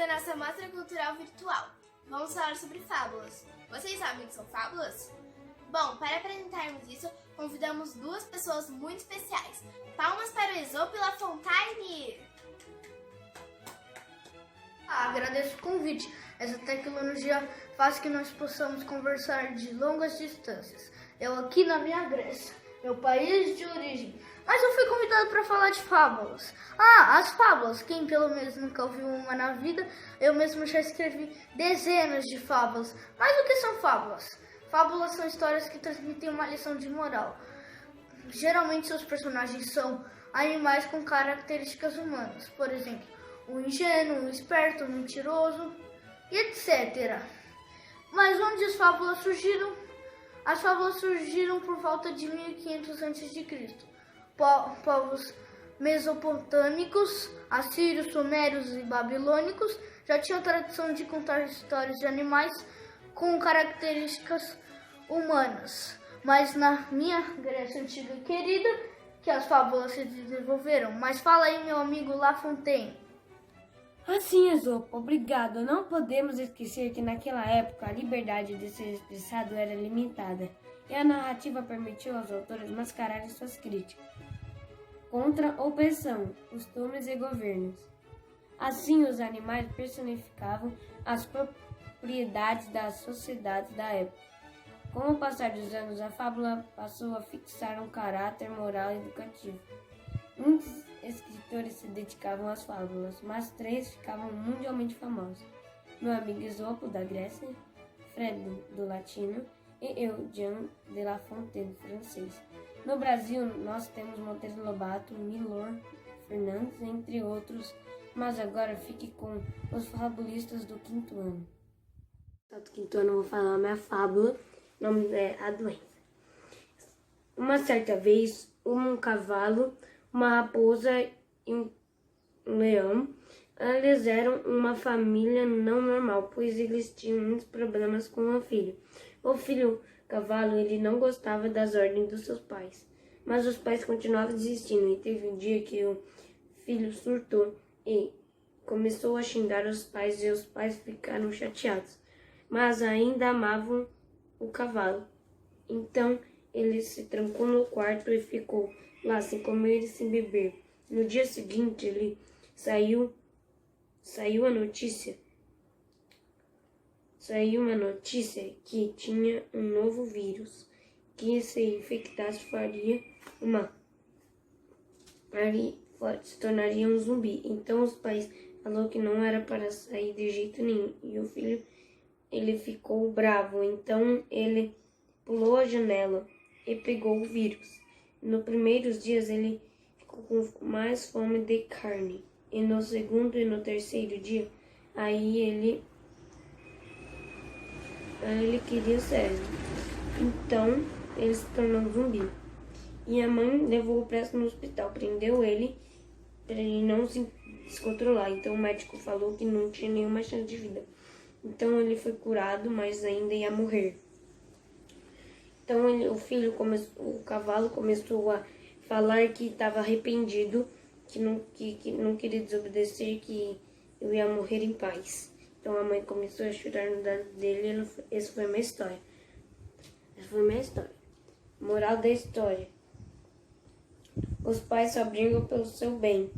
à nossa mostra cultural virtual. Vamos falar sobre fábulas. Vocês sabem o que são fábulas? Bom, para apresentarmos isso, convidamos duas pessoas muito especiais. Palmas para o Esopo e La Fontaine! Agradeço o convite. Essa tecnologia faz que nós possamos conversar de longas distâncias. Eu aqui na minha Grécia, meu país de origem. Mas eu fui convidado para falar de fábulas. As fábulas. Quem pelo menos nunca ouviu uma na vida, eu mesmo já escrevi dezenas de fábulas. Mas o que são fábulas? Fábulas são histórias que transmitem uma lição de moral. Geralmente seus personagens são animais com características humanas. Por exemplo, o ingênuo, o esperto, o mentiroso, e etc. Mas onde as fábulas surgiram? As fábulas surgiram por volta de 1500 a.C. Povos mesopotâmicos, assírios, sumérios e babilônicos já tinham a tradição de contar histórias de animais com características humanas. Mas na minha Grécia antiga e querida, que as fábulas se desenvolveram. Mas fala aí, meu amigo La Fontaine. Assim, Esopo, obrigado. Não podemos esquecer que naquela época a liberdade de ser expressado era limitada e a narrativa permitiu aos autores mascararem suas críticas contra opressão, costumes e governos. Assim, os animais personificavam as propriedades das sociedades da época. Com o passar dos anos, a fábula passou a fixar um caráter moral e educativo. Muitos escritores se dedicavam às fábulas, mas três ficavam mundialmente famosos. Meu amigo Esopo, da Grécia, Fred, do latino, e eu, Jean de La Fontaine, francês. No Brasil, nós temos Monteiro Lobato, Milor Fernandes, entre outros, mas agora fique com os fabulistas do quinto ano. Do quinto ano eu vou falar a minha fábula, o nome é A Doença. Uma certa vez, um cavalo, uma raposa e um leão, eles eram uma família não normal, pois eles tinham muitos problemas com o filho. O filho cavalo, ele não gostava das ordens dos seus pais, mas os pais continuavam desistindo, e teve um dia que o filho surtou e começou a xingar os pais, e os pais ficaram chateados, mas ainda amavam o cavalo. Então ele se trancou no quarto e ficou lá sem comer e sem beber. No dia seguinte, ele saiu uma notícia que tinha um novo vírus que, se infectasse, se tornaria um zumbi. Então os pais falaram que não era para sair de jeito nenhum, e o filho, ele ficou bravo. Então ele pulou a janela e pegou o vírus. Nos primeiros dias ele ficou com mais fome de carne, e no segundo e no terceiro dia, aí ele queria sério. Então ele se tornou um zumbi. E a mãe levou o preso no hospital, prendeu ele para ele não se descontrolar. Então o médico falou que não tinha nenhuma chance de vida. Então ele foi curado, mas ainda ia morrer. Então o cavalo começou a falar que estava arrependido, que não queria desobedecer, que eu ia morrer em paz. Então a mãe começou a chorar no lado dele. Essa foi a minha história. Moral da história: os pais só brigam pelo seu bem,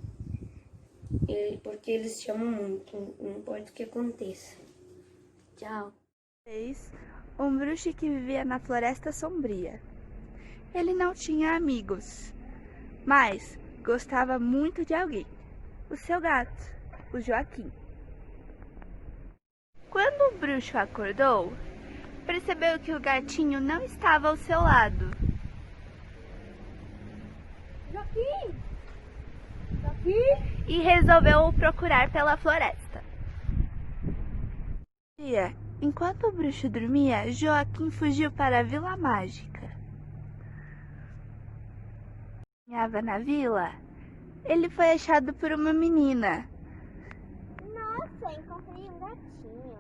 porque eles te amam muito, não importa o que aconteça. Tchau. Um bruxo que vivia na Floresta Sombria. Ele não tinha amigos, mas gostava muito de alguém, o seu gato, o Joaquim. Quando o bruxo acordou, percebeu que o gatinho não estava ao seu lado. Joaquim! E resolveu o procurar pela floresta. Enquanto o bruxo dormia, Joaquim fugiu para a Vila Mágica. Caminhava na vila, ele foi achado por uma menina. Nossa, encontrei um gatinho.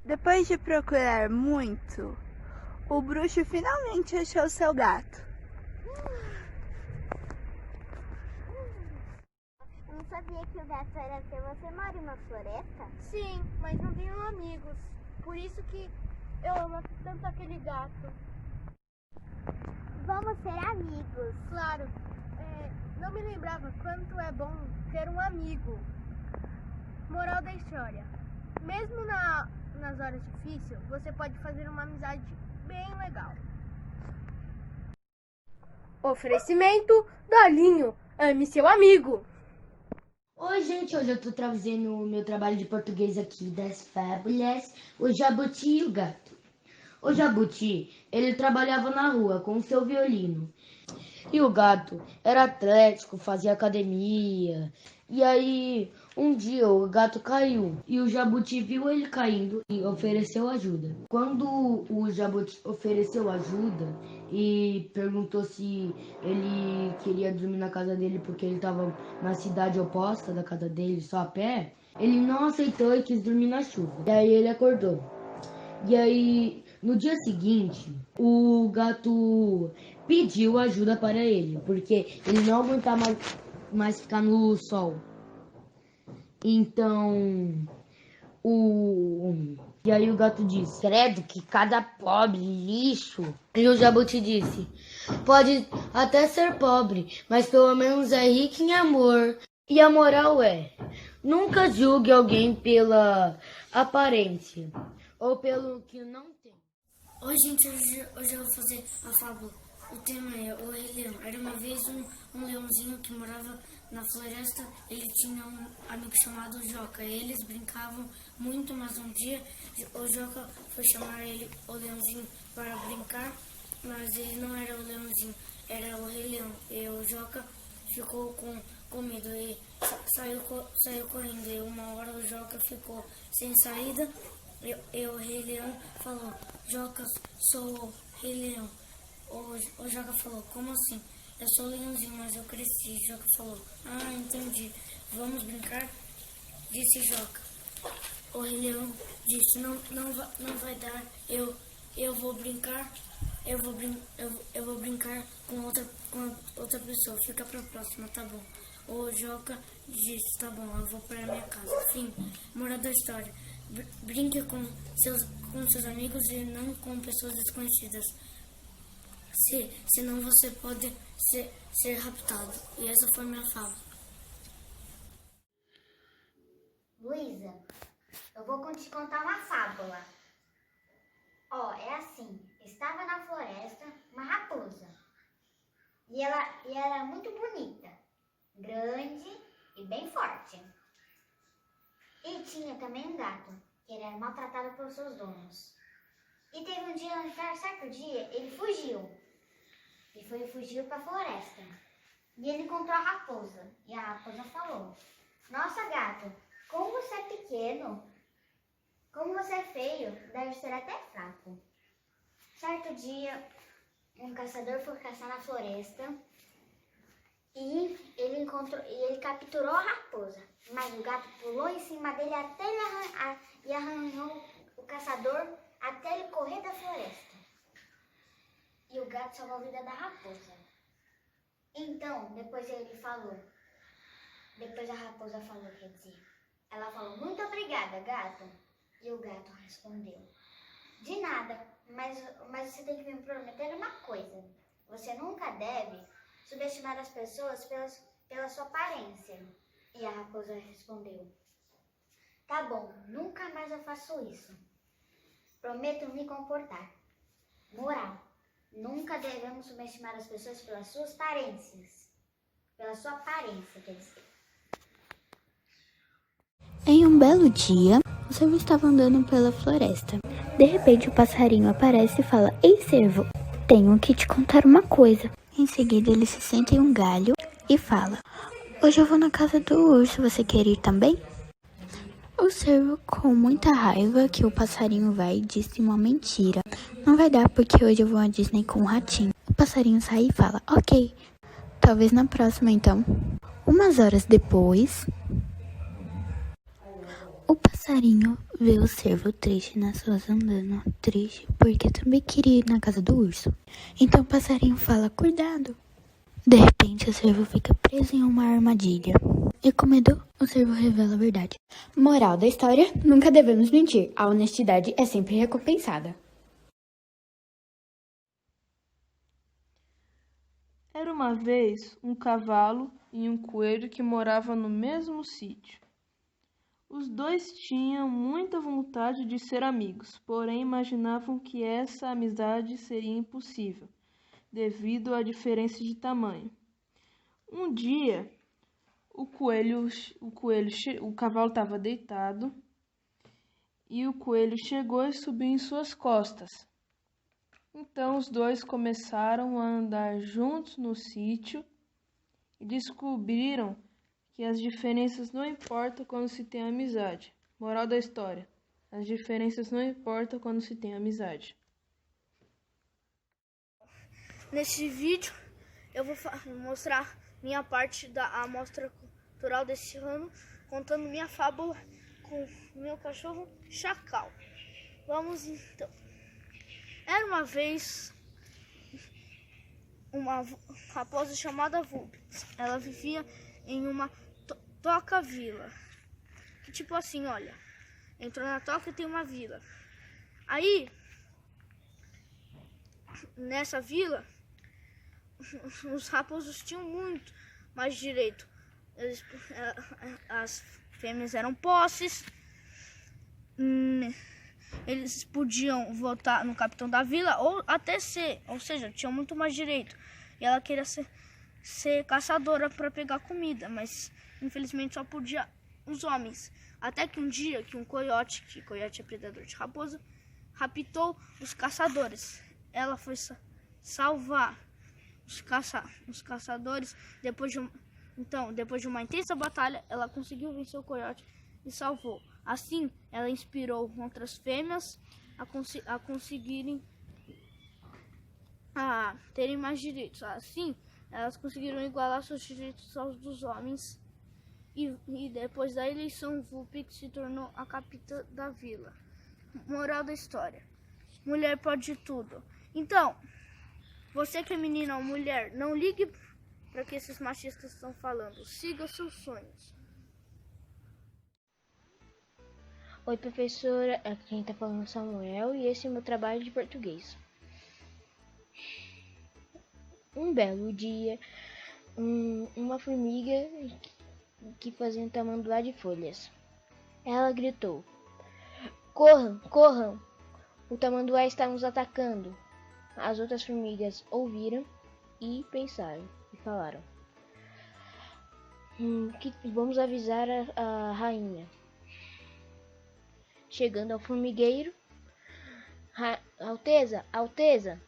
Depois de procurar muito, o bruxo finalmente achou seu gato. Eu não sabia que o gato era seu. Você mora em uma floresta? Sim, mas não tenho amigos. Por isso que eu amo tanto aquele gato. Vamos ser amigos. Claro, não me lembrava quanto é bom ter um amigo. Moral da história. Mesmo nas horas difíceis, você pode fazer uma amizade bem legal. Oferecimento Dolinho, ame seu amigo. Oi, gente, hoje eu tô trazendo o meu trabalho de português aqui das Fábulas, o Jabuti e o Gato. O Jabuti, ele trabalhava na rua com o seu violino. E o gato era atlético, fazia academia. E aí, um dia o gato caiu e o Jabuti viu ele caindo e ofereceu ajuda. Quando o Jabuti ofereceu ajuda e perguntou se ele queria dormir na casa dele porque ele estava na cidade oposta da casa dele, só a pé, ele não aceitou e quis dormir na chuva. E aí ele acordou. E aí, no dia seguinte, o gato pediu ajuda para ele, porque ele não aguentava mais ficar no sol. Então, e aí o gato disse: credo, que cada pobre lixo. E o Jabuti disse: pode até ser pobre, mas pelo menos é rico em amor. E a moral é: nunca julgue alguém pela aparência ou pelo que não tem. Oi, gente, hoje eu vou fazer a fábula. O tema é o Rei Leão. Era uma vez um leãozinho que morava na floresta. Ele tinha um amigo chamado Joca. Eles brincavam muito, mas um dia o Joca foi chamar o leãozinho para brincar, mas ele não era o leãozinho, era o Rei Leão. E o Joca ficou com medo e saiu correndo. E uma hora o Joca ficou sem saída. E o Rei Leão falou: Joca, sou o Rei Leão. O Joca falou: como assim? Eu sou leãozinho, mas eu cresci. O Joca falou: ah, entendi. Vamos brincar? Disse Joca. O Rei Leão disse: não vai dar. Eu vou brincar. Eu vou brincar com outra pessoa. Fica pra próxima, tá bom? O Joca disse: tá bom, eu vou para minha casa. Fim. Moral da história: brinque com seus amigos e não com pessoas desconhecidas. Senão você pode ser raptado. E essa foi minha fala. Luísa, eu vou te contar uma fábula. É assim. Estava na floresta uma raposa. E ela era muito bonita, grande e bem forte. E tinha também um gato, que era maltratado pelos seus donos. E teve um certo dia, ele fugiu. Ele fugiu para a floresta. E ele encontrou a raposa. E a raposa falou: nossa, gato, como você é pequeno, como você é feio, deve ser até fraco. Certo dia, um caçador foi caçar na floresta e ele capturou a raposa. Mas o gato pulou em cima dele até ele arranhou o caçador até ele correr da floresta. E o gato salvou a vida da raposa. Então, depois a raposa falou, quer dizer, ela falou: muito obrigada, gato. E o gato respondeu: de nada, mas você tem que me prometer uma coisa. Você nunca deve subestimar as pessoas pela sua aparência. E a raposa respondeu: tá bom, nunca mais eu faço isso. Prometo me comportar. Moral: nunca devemos subestimar as pessoas pelas suas aparências. Pela sua aparência, quer dizer. Em um belo dia, o cervo estava andando pela floresta. De repente, o passarinho aparece e fala: ei, cervo, tenho que te contar uma coisa. Em seguida, ele se senta em um galho e fala: hoje eu vou na casa do urso, você quer ir também? O cervo, com muita raiva que o passarinho vai, disse uma mentira. Não vai dar porque hoje eu vou à Disney com o ratinho. O passarinho sai e fala: ok, talvez na próxima então. Umas horas depois, o passarinho vê o cervo triste nas ruas andando. Triste porque também queria ir na casa do urso. Então o passarinho fala: cuidado. De repente o cervo fica preso em uma armadilha. E com medo, o cervo revela a verdade. Moral da história: nunca devemos mentir. A honestidade é sempre recompensada. Era uma vez um cavalo e um coelho que moravam no mesmo sítio. Os dois tinham muita vontade de ser amigos, porém imaginavam que essa amizade seria impossível, devido à diferença de tamanho. Um dia, o cavalo estava deitado e o coelho chegou e subiu em suas costas. Então os dois começaram a andar juntos no sítio e descobriram que as diferenças não importam quando se tem amizade. Moral da história: as diferenças não importam quando se tem amizade. Nesse vídeo eu vou mostrar minha parte da amostra cultural desse ano, contando minha fábula com meu cachorro Chacal. Vamos então. Era uma vez uma raposa chamada Vulpix. Ela vivia em uma toca vila. Que tipo assim, olha, entrou na toca e tem uma vila. Aí, nessa vila, os raposos tinham muito mais direito. As fêmeas eram posses. Eles podiam votar no capitão da vila ou até ser, ou seja, tinham muito mais direito. E ela queria ser caçadora para pegar comida, mas infelizmente só podia os homens. Até que um dia que um coiote, que coiote é predador de raposa, raptou os caçadores. Ela foi salvar os caçadores. Depois de uma intensa batalha, ela conseguiu vencer o coiote e salvou. Assim, ela inspirou outras fêmeas a conseguirem terem mais direitos. Assim, elas conseguiram igualar seus direitos aos dos homens. E depois da eleição, Vulpix se tornou a capitã da vila. Moral da história: mulher pode tudo. Então, você que é menina ou mulher, não ligue para o que esses machistas estão falando. Siga seus sonhos. Oi, professora, aqui quem tá falando é Samuel e esse é o meu trabalho de português. Um belo dia, uma formiga que fazia um tamanduá de folhas. Ela gritou: corram, corram, o tamanduá está nos atacando. As outras formigas ouviram e pensaram e falaram: vamos avisar a rainha. Chegando ao formigueiro, Alteza, Alteza,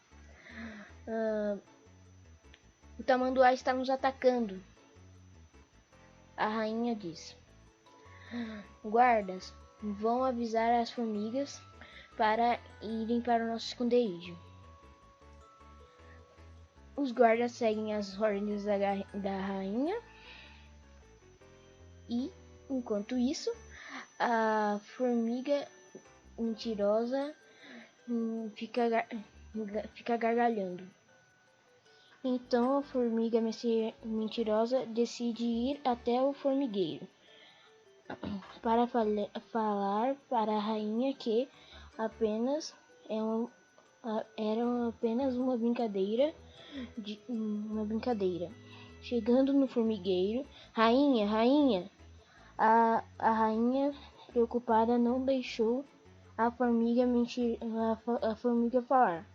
o tamanduá está nos atacando. A rainha disse: guardas, vão avisar as formigas para irem para o nosso esconderijo. Os guardas seguem as ordens da rainha e, enquanto isso, a formiga mentirosa fica gargalhando. Então a formiga mentirosa decide ir até o formigueiro para falar para a rainha que era apenas uma brincadeira. Chegando no formigueiro, rainha, a rainha preocupada não deixou a formiga falar.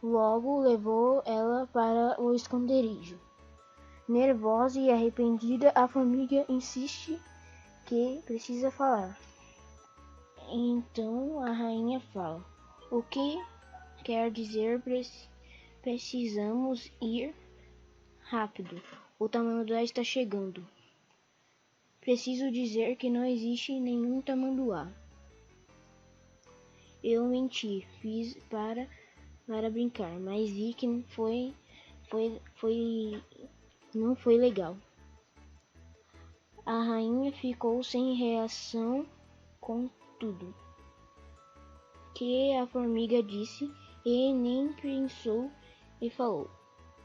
Logo levou ela para o esconderijo. Nervosa e arrependida, a formiga insiste que precisa falar. Então a rainha fala: o que quer dizer precisamos ir rápido? O tamanduá está chegando. Preciso dizer que não existe nenhum tamanduá. Eu menti, fiz para brincar, mas vi que não foi legal. A rainha ficou sem reação com tudo que a formiga disse e nem pensou e falou: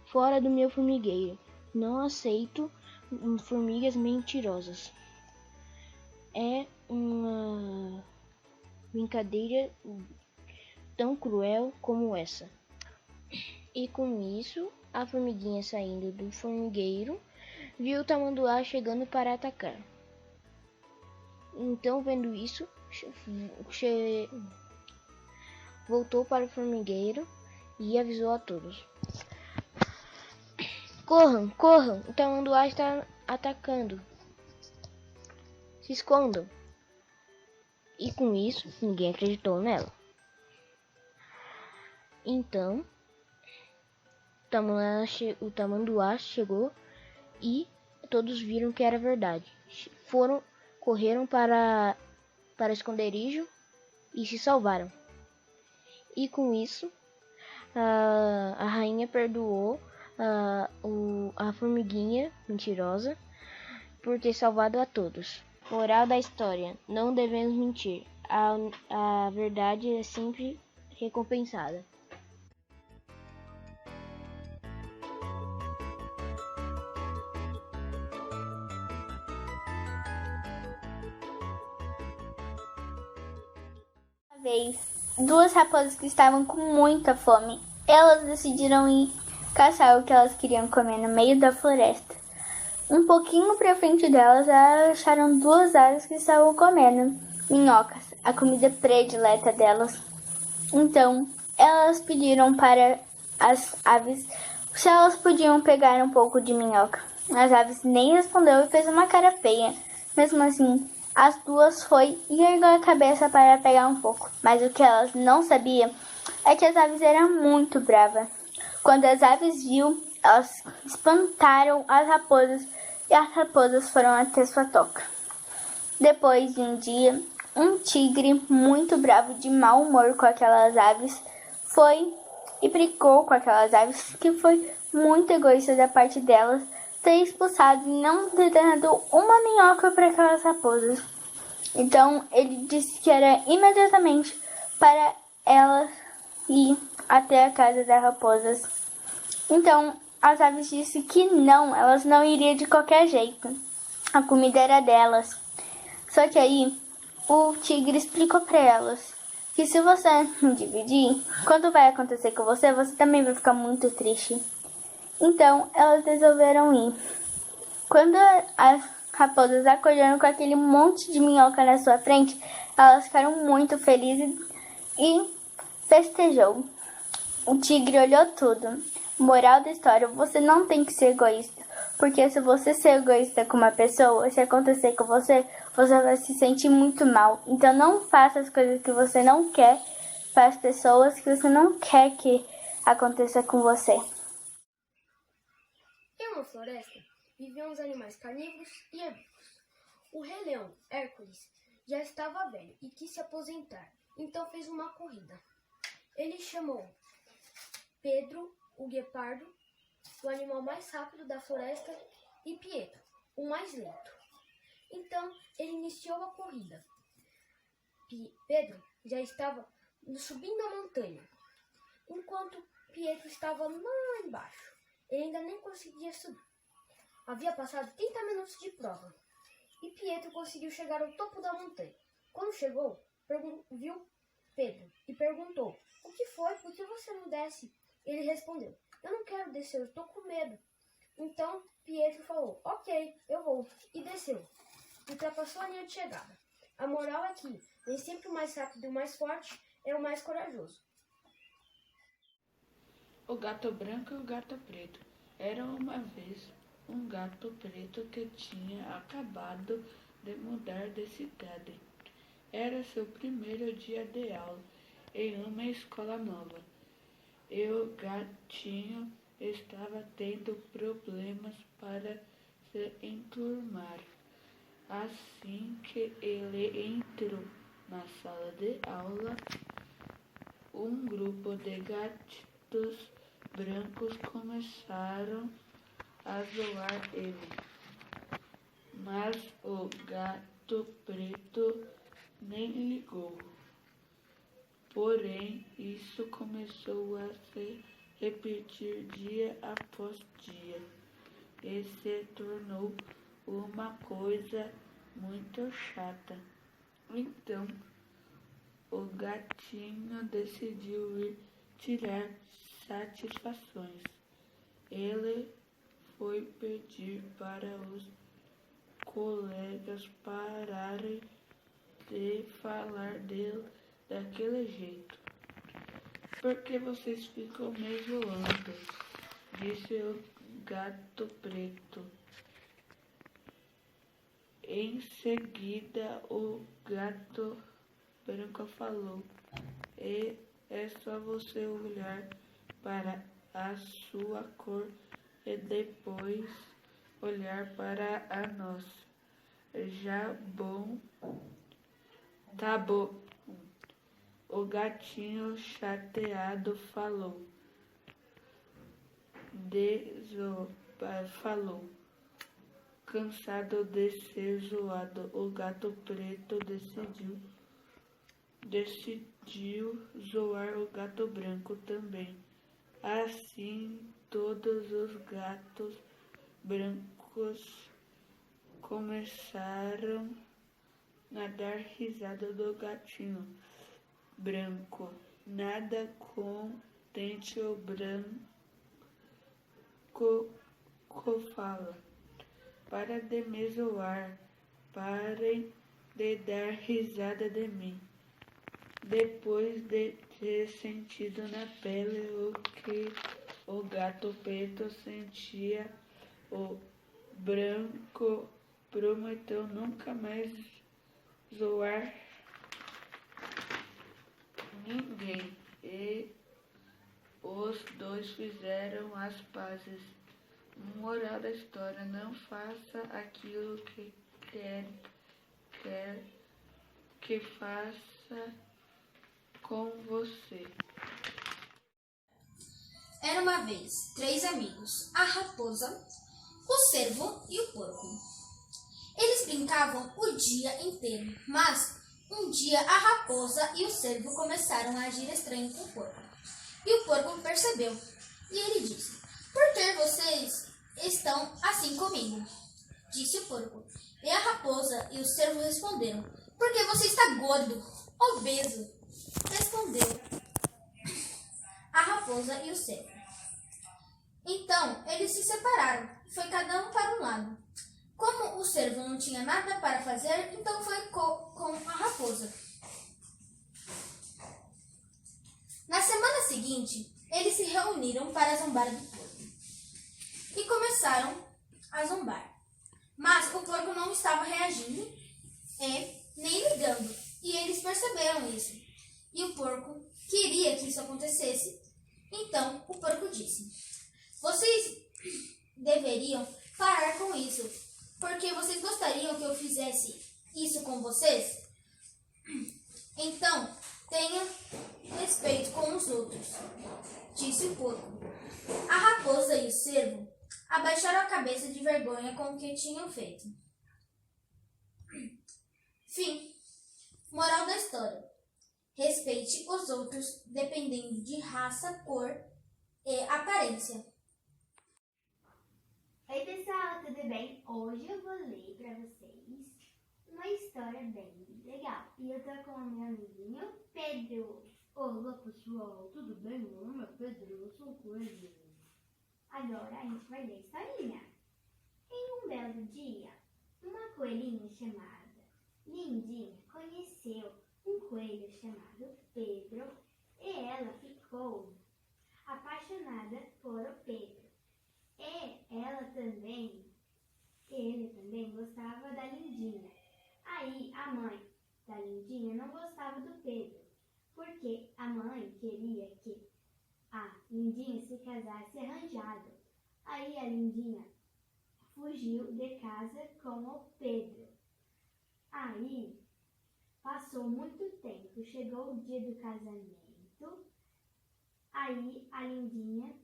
fora do meu formigueiro, não aceito formigas mentirosas. É uma brincadeira tão cruel como essa. E com isso, a formiguinha saindo do formigueiro viu o tamanduá chegando para atacar. Então, vendo isso, voltou para o formigueiro e avisou a todos: corram, corram, o tamanduá está atacando. Se escondam. E com isso, ninguém acreditou nela. Então, o tamanduá chegou e todos viram que era verdade. Correram para esconderijo e se salvaram. E com isso, a rainha perdoou a formiguinha mentirosa por ter salvado a todos. Moral da história: não devemos mentir. A verdade é sempre recompensada. Uma vez, duas raposas que estavam com muita fome, elas decidiram ir caçar o que elas queriam comer no meio da floresta. Um pouquinho pra frente delas, elas acharam duas aves que estavam comendo minhocas, a comida predileta delas. Então, elas pediram para as aves se elas podiam pegar um pouco de minhoca. As aves nem respondeu e fez uma cara feia. Mesmo assim, as duas foi e ergueu a cabeça para pegar um pouco. Mas o que elas não sabiam é que as aves eram muito bravas. Quando as aves viu, elas espantaram as raposas e as raposas foram até sua toca. Depois de um dia, um tigre muito bravo, de mau humor com aquelas aves, foi e brigou com aquelas aves, que foi muito egoísta da parte delas ter expulsado e não ter dado uma minhoca para aquelas raposas. Então ele disse que era imediatamente para elas ir até a casa das raposas. Então as aves disseram que não, elas não iriam de qualquer jeito. A comida era delas. Só que aí o tigre explicou para elas que se você não dividir, quando vai acontecer com você, você também vai ficar muito triste. Então elas resolveram ir. Quando as raposas acordaram com aquele monte de minhoca na sua frente, elas ficaram muito felizes e festejou. O tigre olhou tudo. Moral da história: você não tem que ser egoísta, porque se você ser egoísta com uma pessoa, se acontecer com você, você vai se sentir muito mal. Então não faça as coisas que você não quer para as pessoas que você não quer que aconteça com você. Em uma floresta viviam os animais carnívoros e herbívoros. O rei leão, Hércules, já estava velho e quis se aposentar, então fez uma corrida. Ele chamou Pedro, o guepardo, o animal mais rápido da floresta, e Pietro, o mais lento. Então ele iniciou a corrida. Pedro já estava subindo a montanha, enquanto Pietro estava lá embaixo. Ele ainda nem conseguia subir. Havia passado 30 minutos de prova e Pietro conseguiu chegar ao topo da montanha. Quando chegou, viu Pedro e perguntou: o que foi? Por que você não desce? Ele respondeu: eu não quero descer, eu estou com medo. Então Pietro falou: ok, eu vou. E desceu. Ultrapassou a linha de chegada. A moral é que nem sempre o mais rápido e o mais forte é o mais corajoso. O gato branco e o gato preto. Era uma vez um gato preto que tinha acabado de mudar de cidade. Era seu primeiro dia de aula em uma escola nova. E o gatinho estava tendo problemas para se enturmar. Assim que ele entrou na sala de aula, um grupo de gatos brancos começaram a zoar ele. Mas o gato preto nem ligou. Porém, isso começou a se repetir dia após dia. e se tornou uma coisa muito chata. Então, o gatinho decidiu ir tirar satisfações. Ele foi pedir para os colegas pararem de falar dele daquele jeito. "Por que vocês ficam me zoando?", disse o gato preto. Em seguida, o gato branco falou: é só você olhar para a sua cor e depois olhar para a nossa. Já bom, tá bom. O gatinho chateado falou. Cansado de ser zoado, o gato preto decidiu zoar o gato branco também. Assim, todos os gatos brancos começaram a dar risada do gatinho branco. Nada contente, o branco fala: "Para de me zoar, parem de dar risada de mim." Depois de ter sentido na pele o que o gato preto sentia, o branco prometeu nunca mais zoar ninguém, e os dois fizeram as pazes. Moral da história: não faça aquilo que quer que faça com você. Era uma vez 3 amigos, a raposa, o cervo e o porco. Eles brincavam o dia inteiro, mas um dia a raposa e o cervo começaram a agir estranho com o porco. E o porco percebeu, e ele disse: "Por que vocês estão assim comigo?", disse o porco. E a raposa e o cervo responderam: "Porque você está gordo, obeso", respondeu a raposa e o cervo. Então eles se separaram e foi cada um para um lado. Como o cervo não tinha nada para fazer, então foi com a raposa. Na semana seguinte, eles se reuniram para zombar do porco e começaram a zombar. Mas o porco não estava reagindo e nem ligando, e eles perceberam isso. E o porco queria que isso acontecesse. Então o porco disse: "Vocês deveriam parar com isso, porque vocês gostariam que eu fizesse isso com vocês? Então tenha respeito com os outros", disse o porco. A raposa e o cervo abaixaram a cabeça de vergonha com o que tinham feito. Fim. Moral da história: respeite os outros dependendo de raça, cor e aparência. Oi pessoal, tudo bem? Hoje eu vou ler para vocês uma história bem legal. E eu tô com o meu amiguinho Pedro. Olá pessoal, tudo bem? Meu nome é Pedro, eu sou coelho. Agora a gente vai ler a historinha. Em um belo dia, uma coelhinha chamada Lindinha conheceu um coelho chamado Pedro e ela ficou apaixonada por o Pedro. Ele também gostava da Lindinha. Aí a mãe da Lindinha não gostava do Pedro, porque a mãe queria que a Lindinha se casasse arranjado. Aí a Lindinha fugiu de casa com o Pedro. Aí passou muito tempo, chegou o dia do casamento. Aí a Lindinha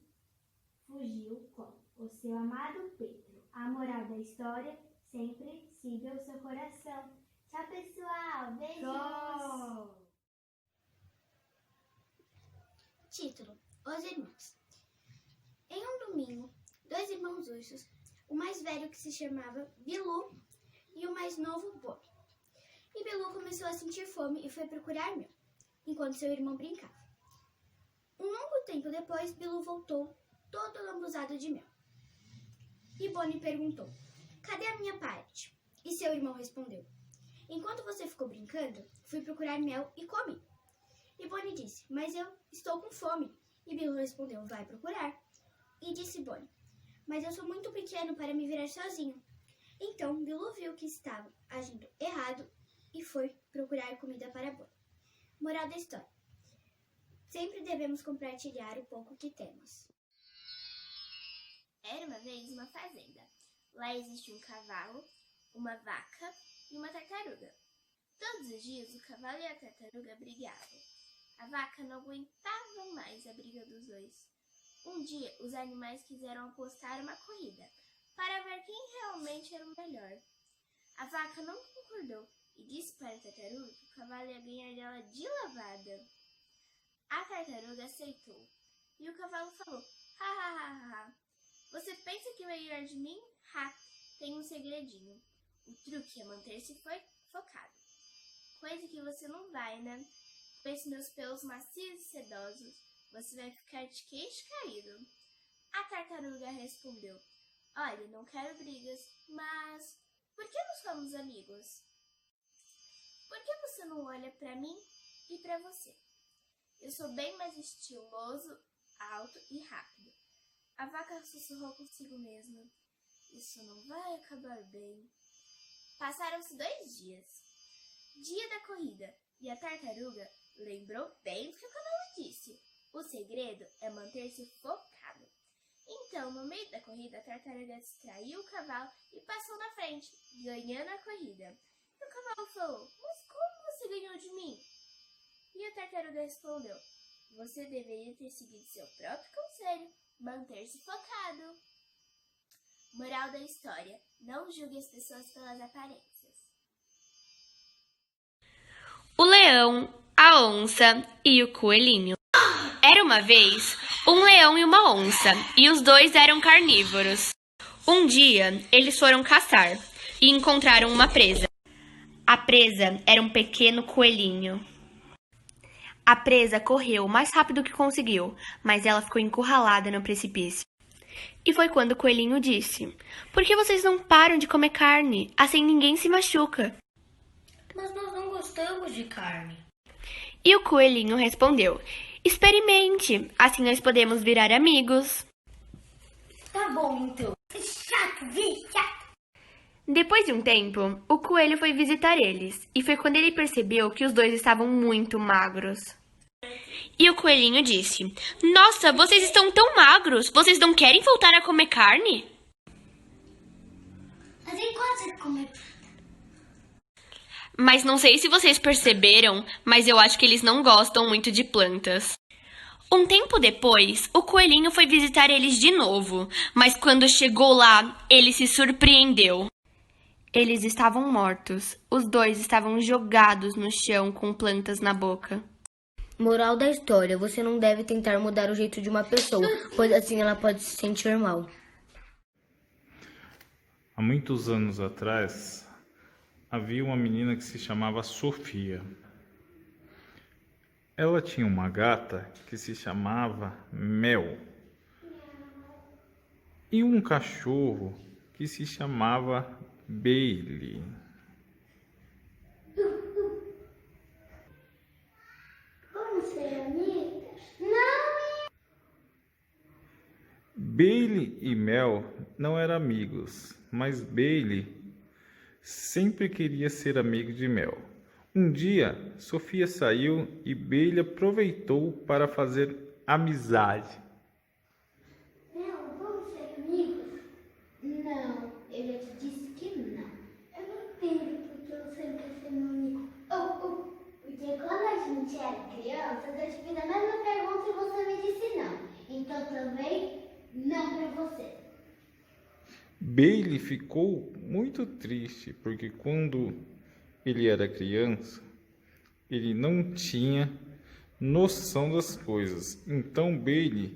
fugiu com o seu amado Pedro. A moral da história: sempre siga o seu coração. Tchau, pessoal. Beijos. Tchau. Título: Os Irmãos. Em um domingo, 2 irmãos ursos o mais velho que se chamava Bilu e o mais novo Boni. E Bilu começou a sentir fome e foi procurar mel, enquanto seu irmão brincava. Um longo tempo depois, Bilu voltou todo lambuzado de mel. E Boni perguntou: cadê a minha parte? E seu irmão respondeu: enquanto você ficou brincando, fui procurar mel e comi. E Boni disse: mas eu estou com fome. E Bilu respondeu: vai procurar. E disse Boni: mas eu sou muito pequeno para me virar sozinho. Então Bilu viu que estava agindo errado e foi procurar comida para Boni. Moral da história: sempre devemos compartilhar o pouco que temos. Era uma vez uma fazenda. Lá existia um cavalo, uma vaca e uma tartaruga. Todos os dias o cavalo e a tartaruga brigavam. A vaca não aguentava mais a briga dos dois. Um dia, os animais quiseram apostar uma corrida para ver quem realmente era o melhor. A vaca não concordou e disse para a tartaruga que o cavalo ia ganhar dela de lavada. A tartaruga aceitou e o cavalo falou: ha ha ha ha, você pensa que vai ganhar de mim? Ha, tem um segredinho. O truque é manter-se focado. Coisa que você não vai, né? Com esses meus pelos macios e sedosos, você vai ficar de queixo caído. A tartaruga respondeu: olha, não quero brigas, mas por que não somos amigos? Por que você não olha pra mim e pra você? Eu sou bem mais estiloso, alto e rápido. A vaca sussurrou consigo mesma: isso não vai acabar bem. Passaram-se 2 dias. Dia da corrida, e a tartaruga lembrou bem do que o cavalo disse. O segredo é manter-se focado. Então, no meio da corrida, a tartaruga distraiu o cavalo e passou na frente, ganhando a corrida. E o cavalo falou: mas como você ganhou de mim? E a tartaruga respondeu: você deveria ter seguido seu próprio conselho, manter-se focado. Moral da história: não julgue as pessoas pelas aparências. O leão, a onça e o coelhinho. Era uma vez um leão e uma onça, e os dois eram carnívoros. Um dia, eles foram caçar e encontraram uma presa. A presa era um pequeno coelhinho. A presa correu o mais rápido que conseguiu, mas ela ficou encurralada no precipício. E foi quando o coelhinho disse: por que vocês não param de comer carne? Assim ninguém se machuca. Mas nós não gostamos de carne. E o coelhinho respondeu: experimente, assim nós podemos virar amigos. Tá bom, então. Chato, chato. Depois de um tempo, o coelho foi visitar eles, e foi quando ele percebeu que os dois estavam muito magros. E o coelhinho disse: nossa, vocês estão tão magros, vocês não querem voltar a comer carne? Mas enquanto você come... Mas não sei se vocês perceberam, mas eu acho que eles não gostam muito de plantas. Um tempo depois, o coelhinho foi visitar eles de novo, mas quando chegou lá, ele se surpreendeu. Eles estavam mortos. Os dois estavam jogados no chão com plantas na boca. Moral da história: você não deve tentar mudar o jeito de uma pessoa, pois assim ela pode se sentir mal. Há muitos anos atrás, havia uma menina que se chamava Sofia. Ela tinha uma gata que se chamava Mel e um cachorro que se chamava Bailey. Vamos ser amigas? Não! Bailey e Mel não eram amigos, mas Bailey sempre queria ser amigo de Mel. Um dia, Sofia saiu e Bailey aproveitou para fazer amizade. Mel, vamos ser amigos? Não, eu já te disse que não. Eu não entendo porque você quer ser meu amigo. Porque quando a gente era criança, eu te fiz a mesma pergunta e você me disse não. Então também não para você. Bailey ficou muito triste porque quando ele era criança, ele não tinha noção das coisas. Então Bailey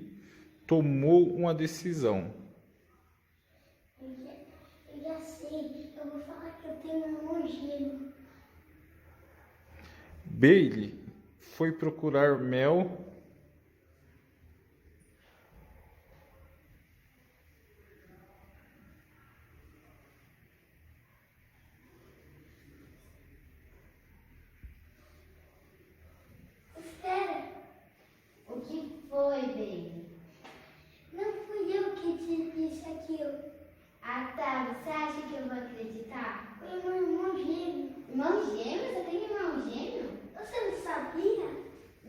tomou uma decisão. O que tem meu irmão gêmeo. Bailey foi procurar Mel. Espera. O que foi, baby? Não fui eu que te disse aquilo. Ah, tá. Você acha que eu vou acreditar? Foi meu irmão gêmeo. Irmão gêmeo? Você tem irmão gêmeo? Você não sabia?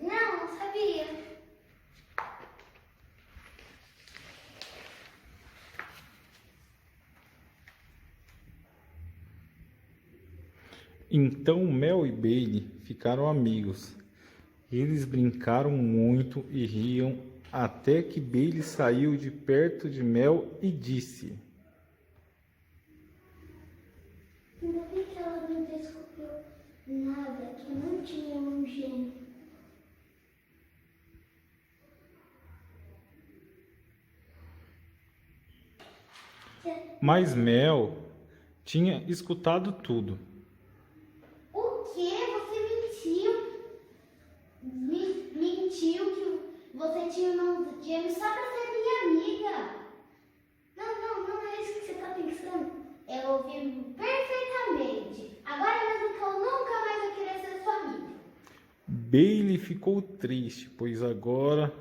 Não sabia. Então Mel e Bailey ficaram amigos. Eles brincaram muito e riam até que Bailey saiu de perto de Mel e disse: Ainda bem que ela não descobriu nada, que não tinha um gêmeo. Mas Mel tinha escutado tudo. O quê? Você mentiu? Mentiu que você tinha um irmão gêmeo só pra ser minha amiga. Não é isso que você tá pensando. Eu ouvi perfeitamente. Agora mesmo que eu nunca mais vou querer ser sua amiga. Bailey ficou triste, pois agora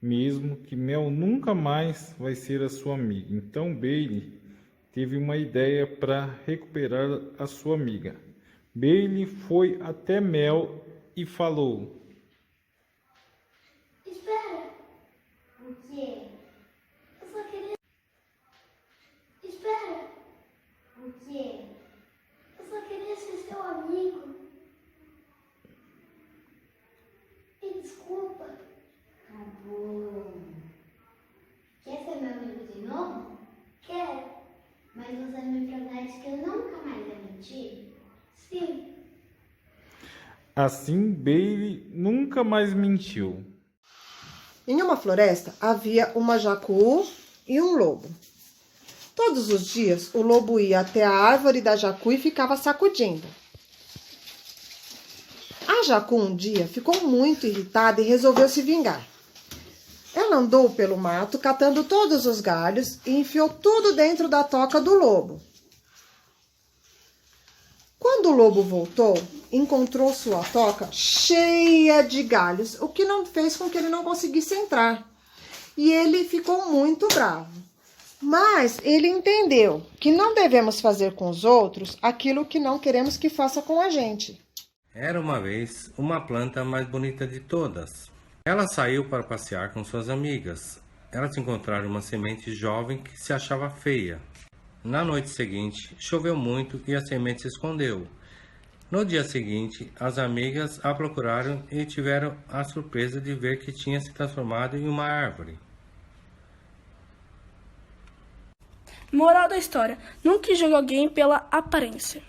mesmo que Mel nunca mais vai ser a sua amiga. Então Bailey teve uma ideia para recuperar a sua amiga. Bailey foi até Mel e falou: Espera. O quê? Eu só queria... Espera. O quê? Eu só queria ser seu amigo. Me desculpa. Tá bom. Quer ser meu amigo de novo? Quero. Mas você me promete que eu nunca mais vou mentir? Sim. Assim Bailey nunca mais mentiu. Em uma floresta havia uma jacu e um lobo. Todos os dias o lobo ia até a árvore da jacu e ficava sacudindo. A jacu um dia ficou muito irritada e resolveu se vingar. Ela andou pelo mato catando todos os galhos e enfiou tudo dentro da toca do lobo. Quando o lobo voltou, encontrou sua toca cheia de galhos, o que não fez com que ele não conseguisse entrar. E ele ficou muito bravo. Mas ele entendeu que não devemos fazer com os outros aquilo que não queremos que faça com a gente. Era uma vez uma planta mais bonita de todas. Ela saiu para passear com suas amigas. Elas encontraram uma semente jovem que se achava feia. Na noite seguinte, choveu muito e a semente se escondeu. No dia seguinte, as amigas a procuraram e tiveram a surpresa de ver que tinha se transformado em uma árvore. Moral da história: nunca julgue alguém pela aparência.